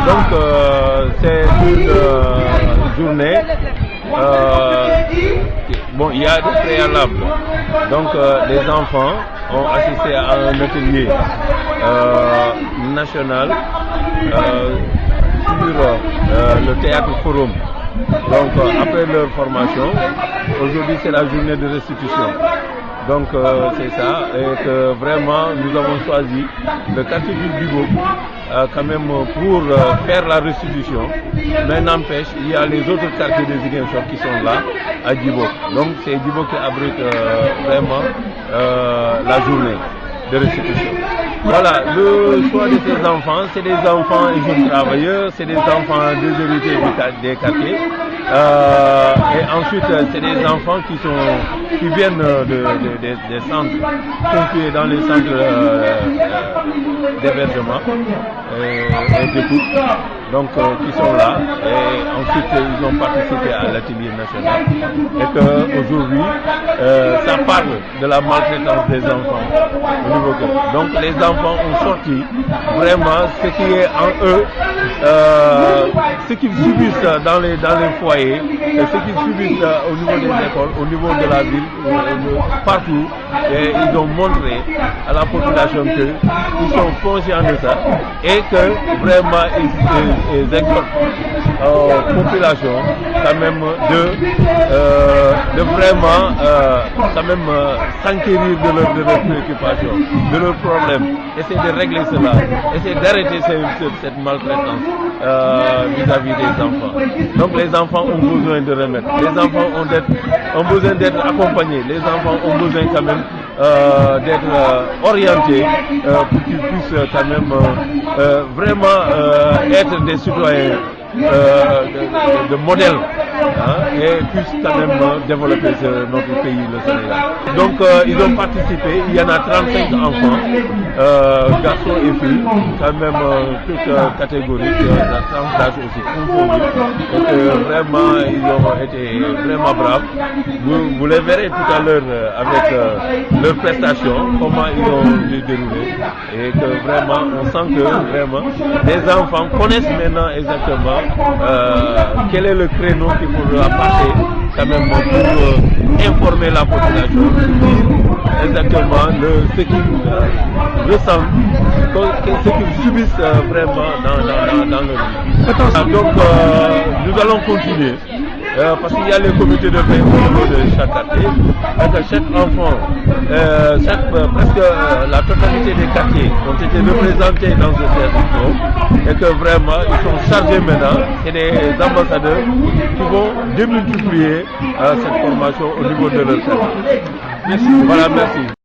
Donc c'est une journée, bon, il y a des préalables. Donc les enfants ont assisté à un atelier national sur le théâtre forum. Donc après leur formation, aujourd'hui c'est la journée de restitution. Donc c'est ça, et que vraiment nous avons choisi le quartier du Djibok quand même pour faire la restitution. Mais n'empêche, il y a les autres quartiers de Ziguinchor qui sont là à Djibok. Donc c'est Djibok qui abrite vraiment la journée de restitution. Voilà, le choix de ces enfants, c'est des enfants et jeunes travailleurs, c'est des enfants déshérités des quartiers. Et ensuite, c'est des enfants qui viennent des centres situés dans les centres d'hébergement et d'écoute, donc qui sont là. Et ensuite, ils ont participé à l'atelier national. Et qu'aujourd'hui, ça parle de la maltraitance des enfants au niveau de... Donc les enfants ont sorti vraiment ce qui est en eux, ce qu'ils subissent dans les foyers, et ce qu'ils subissent au niveau des écoles, au niveau de la ville, partout. Et ils ont montré à la population qu'ils sont conscients de ça et que vraiment ils exhortent aux populations quand même de vraiment quand même s'enquérir de leurs préoccupations, de leurs problèmes, essayer de régler cela, essayer d'arrêter cette maltraitance vis-à-vis des enfants. Donc les enfants ont besoin de remèdes, les enfants ont besoin d'être accompagnés, les enfants ont besoin quand même d'être orientés pour qu'ils puissent quand même vraiment être des citoyens de modèle, et puissent quand même développer notre pays, le Sénégal. Donc ils ont participé, il y en a 35 enfants, garçons et filles, quand même toutes catégories, la tranche d'âge aussi confondue. Donc vraiment ils ont été vraiment braves. Vous les verrez tout à l'heure avec leurs prestations, comment ils ont déroulé, et que vraiment on sent que vraiment les enfants connaissent maintenant exactement quel est le créneau qu'il faudra passer quand même pour informer la population, dire exactement ce qu'ils ressentent, ce qu'ils subissent vraiment dans leur vie. Donc nous allons continuer. Parce qu'il y a les comités de veille au niveau de chaque quartier, et que chaque enfant, presque la totalité des quartiers ont été représentés dans ce service, et que vraiment ils sont chargés maintenant, c'est des ambassadeurs qui vont démultiplier cette formation au niveau de leur quartier. Merci. Voilà, merci.